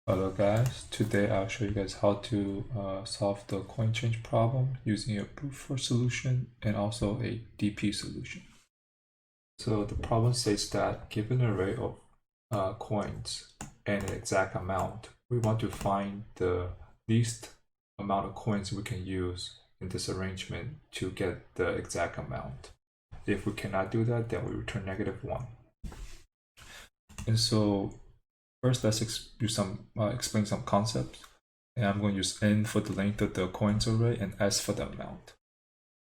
Hello guys, today I'll show you guys how to solve the coin change problem using a brute force solution and also a DP solution. So the problem says that given an array of coins and an exact amount, we want to find the least amount of coins we can use in this arrangement to get the exact amount. If we cannot do that, then we return -1. And so first, let's explain some concepts. And I'm going to use n for the length of the coins array and s for the amount.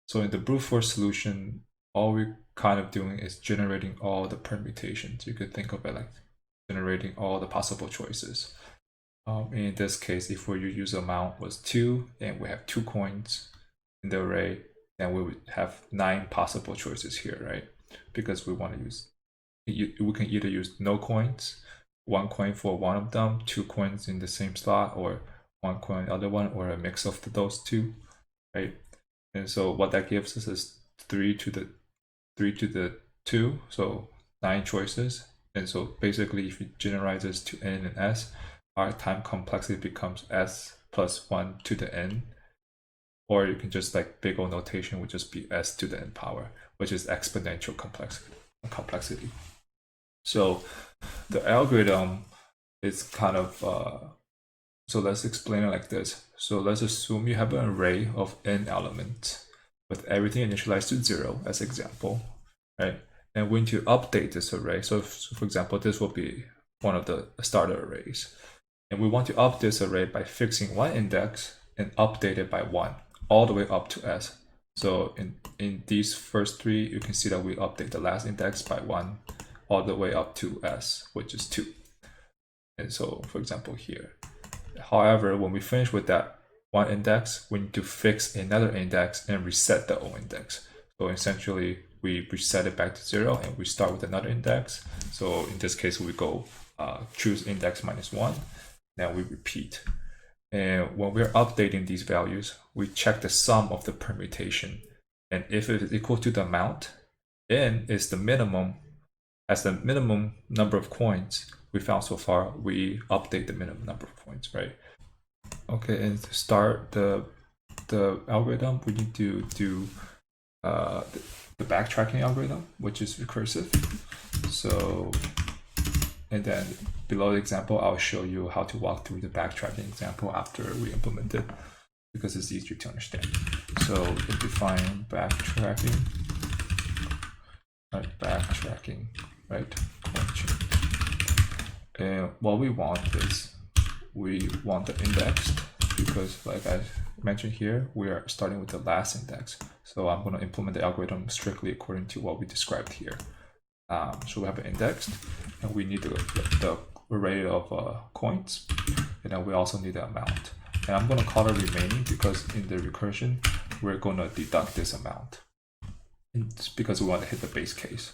So in the brute force solution, all we're kind of doing is generating all the permutations. You could think of it like generating all the possible choices. In this case, if your use amount was 2 and we have 2 coins in the array, then we would have 9 possible choices here, right? Because we want to use, we can either use no coins, 1 coin for one of them, 2 coins in the same slot, or 1 coin other one, or a mix of those two, right? And so what that gives us is 3 to the 2, so 9 choices. And so basically, if you generalize this to n and s, our time complexity becomes s plus 1 to the n, or you can just like big O notation would just be s to the n power, which is exponential complexity. So the algorithm is kind of, so let's explain it like this. So let's assume you have an array of n elements with everything initialized to 0 as example, right? And we need to update this array. So for example, this will be one of the starter arrays. And we want to update this array by fixing one index and update it by 1 all the way up to s. So in these first 3, you can see that we update the last index by 1 all the way up to s, which is 2. And so, for example, here. However, when we finish with that one index, we need to fix another index and reset the old index. So essentially, we reset it back to 0 and we start with another index. So in this case, we go choose index -1, then we repeat. And when we're updating these values, we check the sum of the permutation. And if it is equal to the amount, n is the minimum. As the minimum number of coins we found so far, we update the minimum number of coins, right? Okay, and to start the algorithm, we need to do the backtracking algorithm, which is recursive. So, and then below the example, I'll show you how to walk through the backtracking example after we implement it, because it's easier to understand. So we define backtracking, right? And what we want is we want the indexed, because like I mentioned here, we are starting with the last index. So I'm going to implement the algorithm strictly according to what we described here. So we have an indexed, and we need the array of coins, and then we also need the amount. And I'm going to call it remaining because in the recursion, we're going to deduct this amount. It's because we want to hit the base case.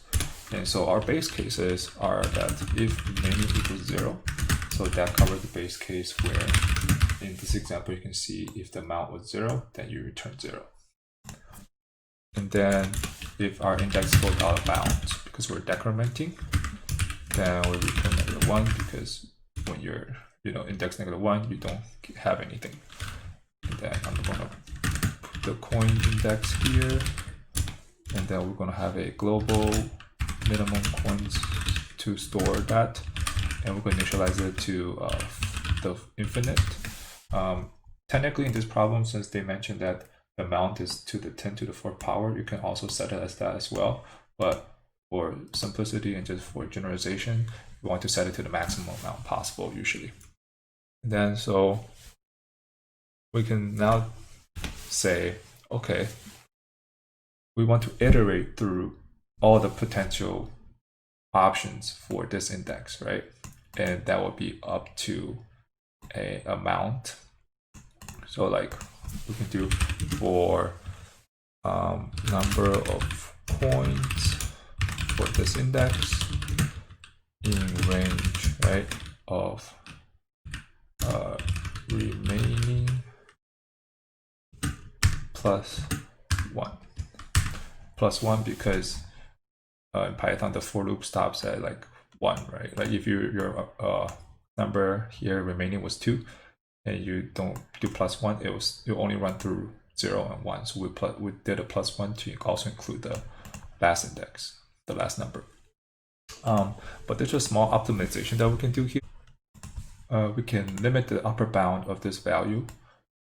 And so our base cases are that if remaining equals 0, so that covers the base case where in this example you can see if the amount was 0, then you return 0. And then if our index goes out of bounds because we're decrementing, then we return -1, because when you're index -1, you don't have anything. And then I'm going to put the coin index here, and then we're going to have a global minimum coins to store that, and we're going to initialize it to the infinite. Technically in this problem, since they mentioned that the amount is to the 10 to the 4th power, you can also set it as that as well, but for simplicity and just for generalization, we want to set it to the maximum amount possible usually. And then so we can now say, okay, we want to iterate through all the potential options for this index, right? And that will be up to a amount. So like we can do for number of coins for this index in range, right, of remaining +1 because in Python the for loop stops at like 1, right? Like if your number here remaining was 2, and you don't do +1, you only run through 0 and 1. So we did a +1 to also include the last index, the last number. But there's a small optimization that we can do here. We can limit the upper bound of this value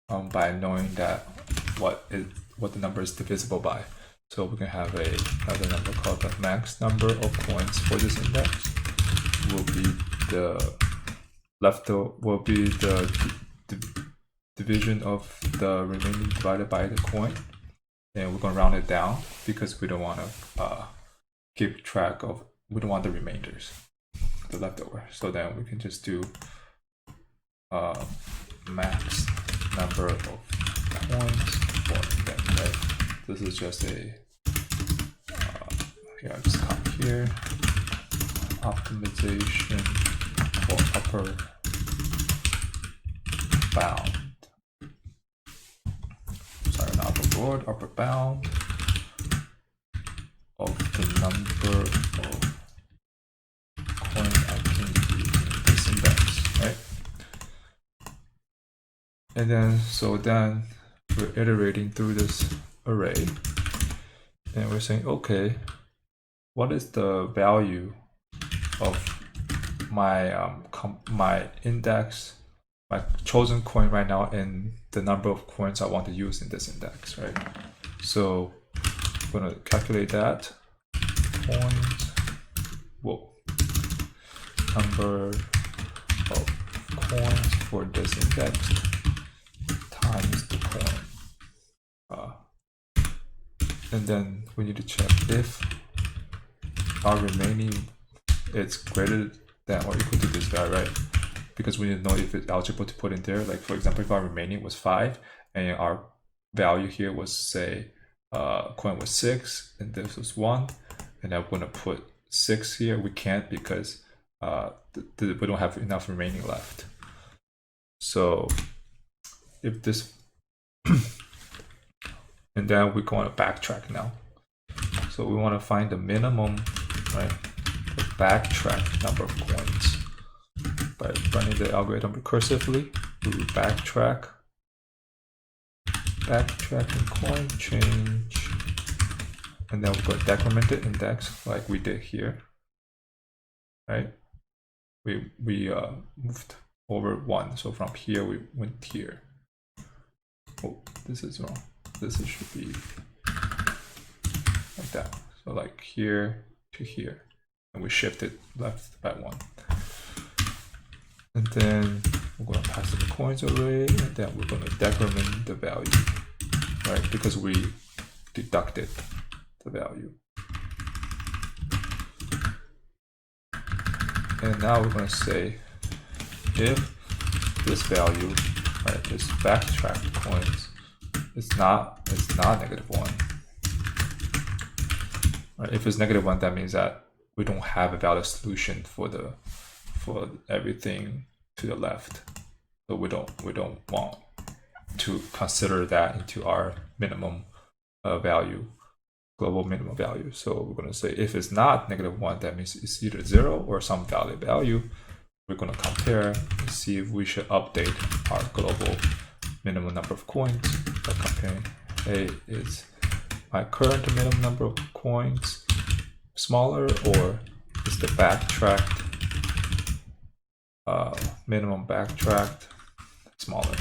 by knowing that what the number is divisible by. So we can have another number called the max number of coins for this index will be the division of the remaining divided by the coin, and we're going to round it down because we don't want to keep track of, we don't want the remainders, the leftover. So then we can just do max number of coins for index, right? This is just a here, I just come here, optimization for upper bound. Sorry, not upper board, upper bound of the number of coins I can use in this index, right? And then, so then we're iterating through this array, and we're saying, okay, what is the value of my my index, my chosen coin right now, and the number of coins I want to use in this index, right? So I'm going to calculate that. Coins, number of coins for this index times the coin. And then we need to check if our remaining is greater than or equal to this value, right? Because we need to know if it's eligible to put in there. Like, for example, if our remaining was 5 and our value here was, say, coin was 6 and this was 1, and I'm going to put 6 here. We can't because we don't have enough remaining left. So if this and then we're going to backtrack now. So we want to find the minimum, right? The backtrack number of coins by running the algorithm recursively. We will backtracking coin change, and then we're going to decrement the index like we did here, right? We moved over 1, so from here we went here. Oh, this is wrong. This should be like that. So like here to here, and we shifted left by 1. And then we're going to pass in the coins array, and then we're going to decrement the value, right? Because we deducted the value. And now we're going to say if this value, right, this backtrack coins, it's not -1. Right? If it's -1, that means that we don't have a valid solution for everything to the left. So we don't want to consider that into our minimum value, global minimum value. So we're going to say if it's not -1, that means it's either 0 or some valid value. We're going to compare and see if we should update our global minimum number of coins by comparing, hey, is my current minimum number of coins smaller, or is the backtracked minimum backtracked smaller?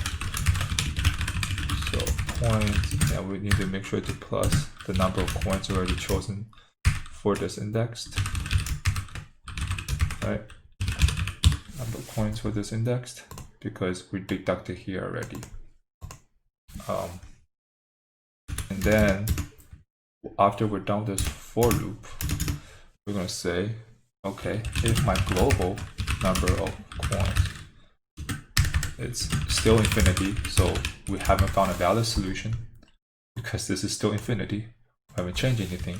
So coins, and we need to make sure to plus the number of coins already chosen for this indexed, right? Number of coins for this indexed, because we deducted here already. And then after we're done with this for loop, we're going to say, okay, if my global number of coins is still infinity, so we haven't found a valid solution because this is still infinity, we haven't changed anything,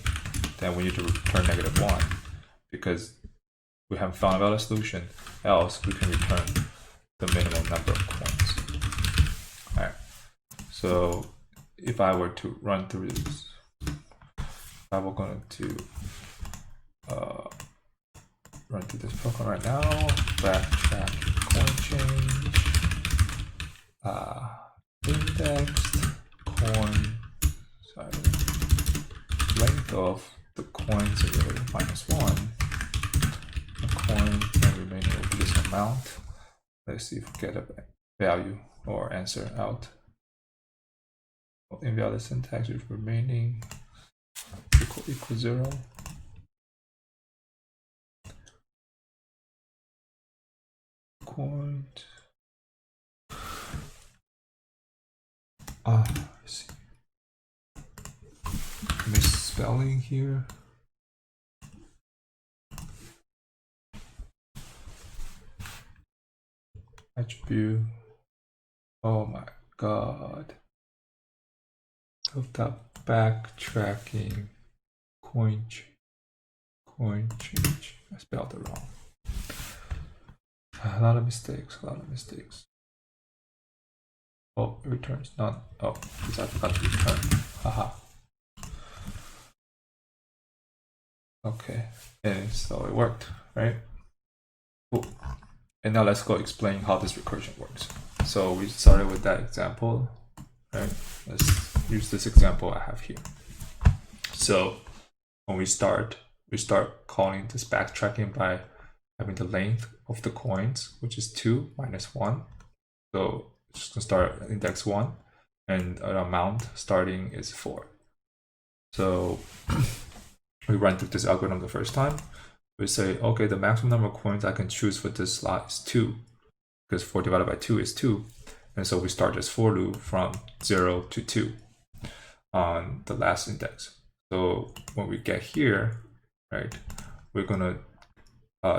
then we need to return -1 because we haven't found a valid solution, else we can return the minimum number of coins. All right. So if I were to run through this, if I were going to run through this program right now, backtrack indexed coin, length of the coins -1. The coin and remaining will be this amount. Let's see if we get a value or answer out. Invalid syntax with remaining equal 0. Coin. I see. Misspelling here. Attribute. Oh my god. Of that backtracking coin change. I spelled it wrong. A lot of mistakes. Oh, it returns none. Oh, because I forgot to return. Haha. Okay, and so it worked, right? Cool. And now let's go explain how this recursion works. So we started with that example, right? Let's use this example I have here. So when we start calling this backtracking by having the length of the coins, which is 2 minus 1. So just gonna start at index 1, and an amount starting is 4. So we run through this algorithm the first time. We say, okay, the maximum number of coins I can choose for this slot is 2, because 4 divided by 2 is 2. And so we start this for loop from 0 to 2 on the last index. So when we get here, right, we're gonna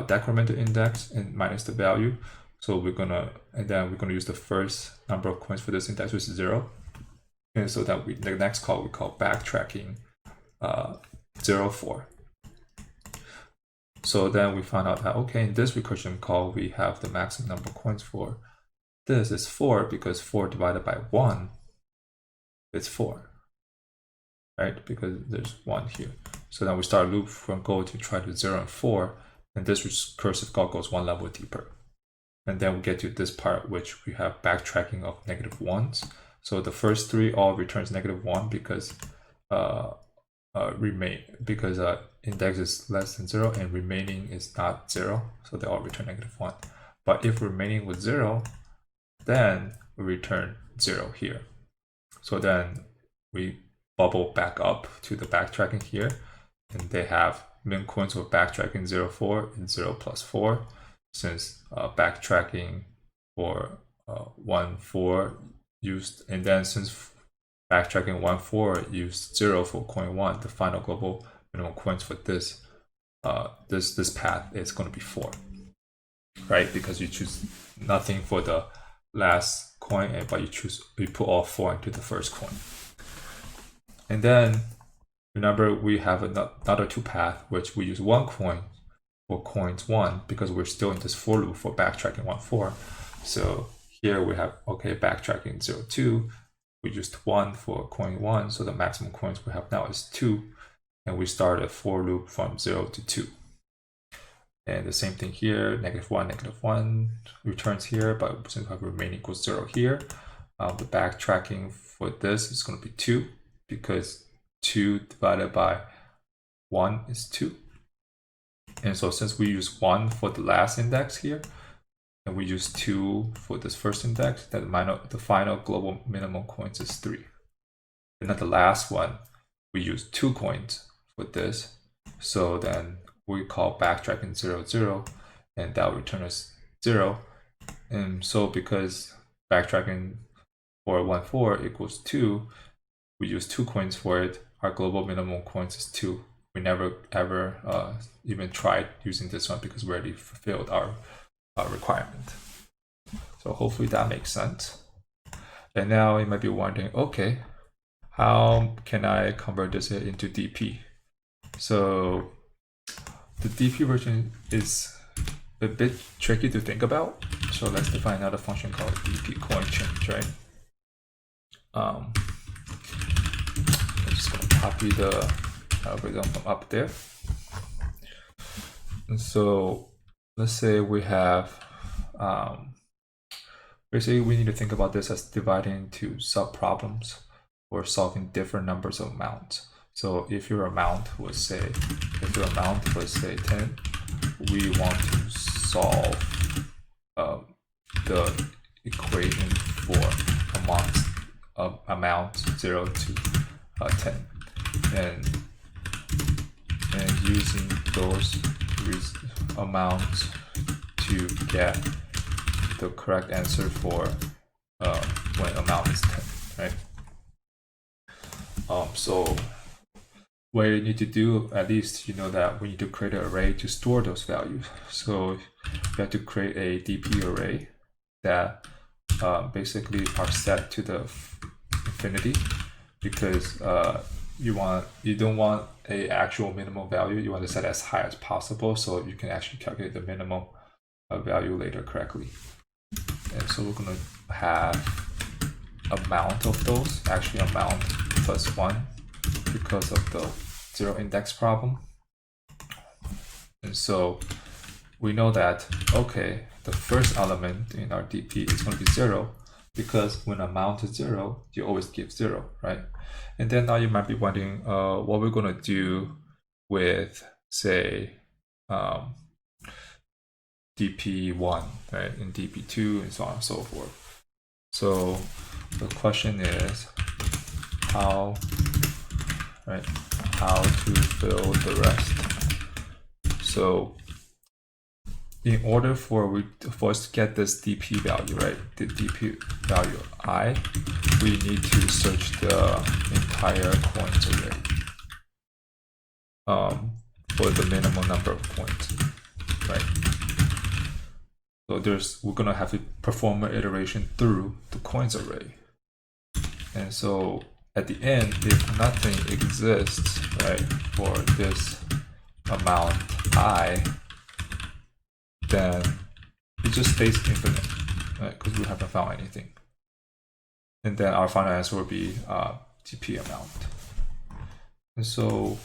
decrement the index and minus the value. So we're gonna use the first number of coins for this index, which is 0. And so that the next call we call backtracking 0, 4. So then we found out that, okay, in this recursion call, we have the maximum number of coins for this is 4, because 4 divided by 1 is 4, right? Because there's 1 here. So then we start a loop from go to try to 0 and 4, and this recursive call goes one level deeper. And then we get to this part, which we have backtracking of -1s. So the first 3 all returns -1 because index is less than 0 and remaining is not 0, so they all return -1. But if remaining was 0, then we return 0 here. So then we bubble back up to the backtracking here, and they have min coins for backtracking 0, 4 and 0 plus 4, since backtracking for 1, 4 used, and then since backtracking 1, 4 used 0 for coin 1, the final global minimum coins for this this path is going to be 4, right? Because you choose nothing for the last coin, but you put all 4 into the first coin. And then remember, we have another 2 path, which we use 1 coin for coins 1, because we're still in this for loop for backtracking 1, 4. So here we have, okay, backtracking 0, 2. We used 1 for coin 1, so the maximum coins we have now is 2, and we start a for loop from 0 to 2. And the same thing here, -1 returns here, but since we have remaining equals 0 here, the backtracking for this is going to be 2, because 2 divided by 1 is 2. And so since we use 1 for the last index here, and we use 2 for this first index, then the final global minimum coins is 3. And then the last one, we use 2 coins for this. So then we call backtracking 0, 0, and that will return us 0. And so because backtracking for 1, 4 equals 2, we use 2 coins for it. Our global minimum coins is 2. We never ever even tried using this one because we already fulfilled our requirement. So hopefully that makes sense. And now you might be wondering, okay, how can I convert this into DP? So the DP version is a bit tricky to think about. So let's define another function called DP coin change, right? I'm just going to copy the algorithm from up there. And so let's say we have basically we need to think about this as dividing into sub-problems or solving different numbers of amounts. So if your amount was say 10, we want to solve the equation for amount 0 to 10, and using those amounts to get the correct answer for when amount is 10, right? So what you need to do, at least you know that we need to create an array to store those values. So you have to create a DP array that basically are set to the infinity, because you don't want a actual minimum value. You want to set as high as possible so you can actually calculate the minimum value later correctly. And so we're going to have amount of those, actually amount plus 1 because of the 0 index problem. And so we know that, okay, the first element in our DP is going to be 0, because when amount is 0, you always give 0, right? And then now you might be wondering what we're going to do with, say, DP1, right, and DP2, and so on and so forth. So the question is how to fill the rest. So in order for us to get this DP value, right, the DP value I, we need to search the entire coins array for the minimum number of coins, right? So we're gonna have to perform an iteration through the coins array. And so at the end, if nothing exists, right, for this amount I, then it just stays infinite, right, because we haven't found anything. And then our final answer will be DP amount. And so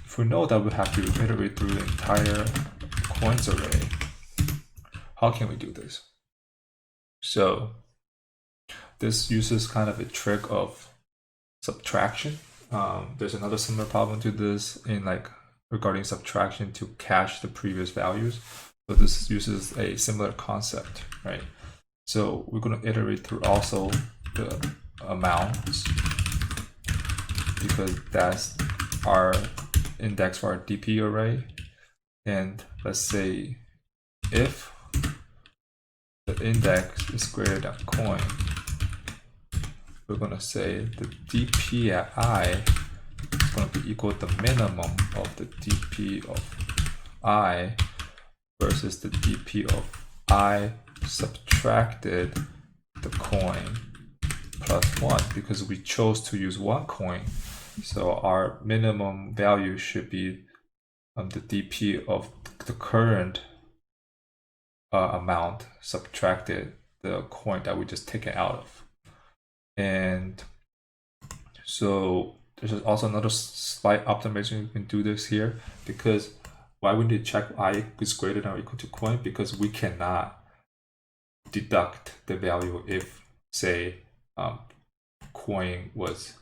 if we know that we have to iterate through the entire coins array, how can we do this? So this uses kind of a trick of subtraction. There's another similar problem to this in regarding subtraction to cache the previous values. So this uses a similar concept, right? So we're going to iterate through also the amounts, because that's our index for our DP array. And let's say if the index is greater than coin, we're going to say the DP at I is going to be equal to the minimum of the DP of I versus the DP of I subtracted the coin plus 1, because we chose to use 1 coin. So our minimum value should be the DP of the current amount subtracted the coin that we just taken out of. And so there's also another slight optimization we can do this here, because why we need to check I is greater than or equal to coin, because we cannot deduct the value if, say, coin was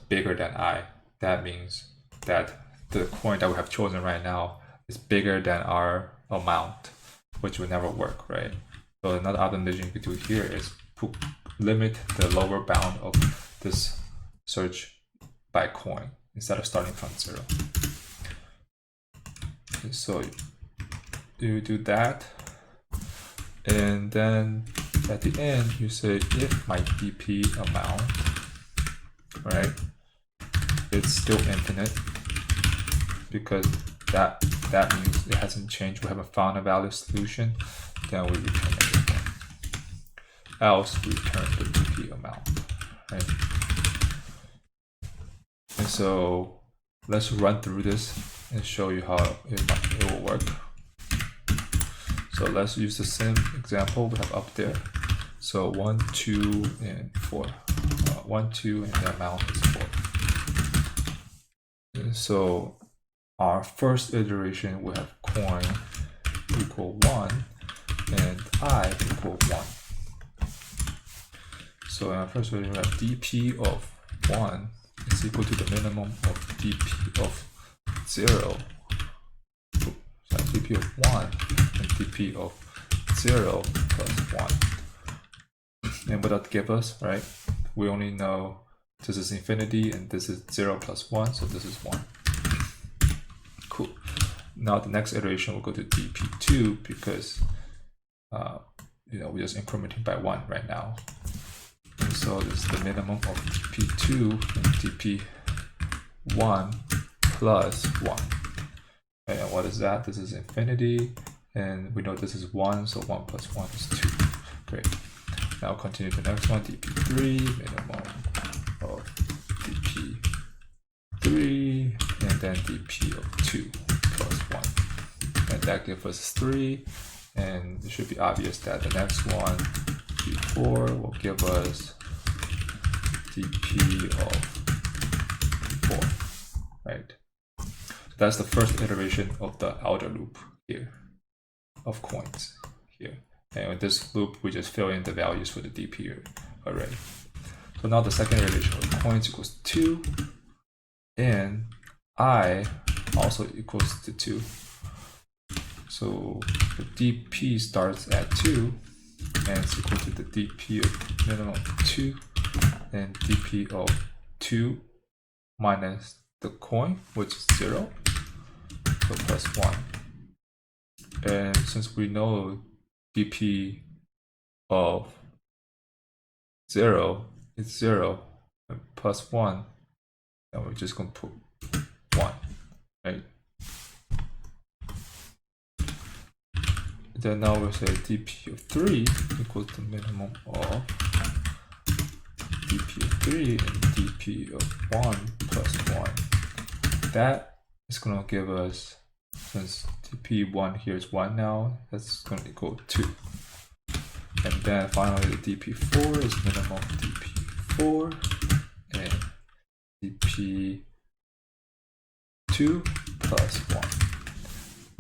bigger than I. That means that the coin that we have chosen right now is bigger than our amount, which would never work, right? So another optimization you could do here is limit the lower bound of this search by coin instead of starting from 0. Okay, so you do that, and then at the end you say if my DP amount, right, it's still infinite, because that means it hasn't changed, we haven't found a valid solution, then we return it again. Else we return the DP amount, right? And so let's run through this and show you how it will work. So let's use the same example we have up there. So 1, 2, and 4. 1, 2, and the amount is 4. And so our first iteration we have coin equal 1 and I equal 1. So first we have dp of 1 is equal to the minimum of dp of 0. So dp of 1 and dp of 0 plus 1. And what that give us, right? We only know this is infinity and this is 0 plus 1, so this is 1. Cool. Now the next iteration will go to dp2 because we're just incrementing by 1 right now. And so this is the minimum of dp2 and dp1 plus 1. And what is that? This is infinity, and we know this is 1, so 1 plus 1 is 2. Great. Now continue to the next one, dp3, minimum of dp3, and then dp of 2 plus 1. And that gives us 3, and it should be obvious that the next one, dp4, will give us dp of 4, right? So that's the first iteration of the outer loop here, of coins here. And with this loop, we just fill in the values for the dp array. So now the second iteration of coins equals 2, and I also equals to 2. So the dp starts at 2, and it's equal to the dp of minimum of 2, and dp of 2 minus the coin, which is 0, so plus 1. And since we know dp of 0 is 0 and plus 1, and we're just going to put 1, right? Then now we'll say dp of 3 equals the minimum of dp of 3 and dp of 1 plus 1. That is going to give us, since dp1 here is 1 now, that's going to equal 2. And then finally the dp4 is minimum dp4 and dp2 plus 1.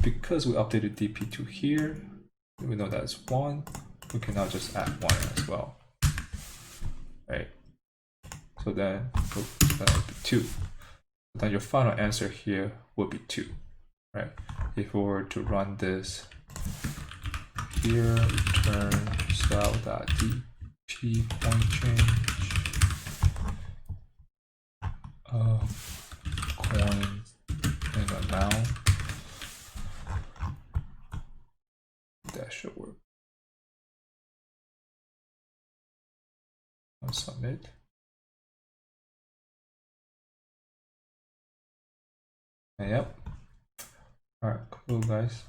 Because we updated dp2 here, we know that's 1, we can now just add 1 as well, right? So then that would be 2. Then your final answer here would be 2, right? If we were to run this here, return style.dp point change coin and amount, that should work. I'll submit. And yep. All right, cool guys.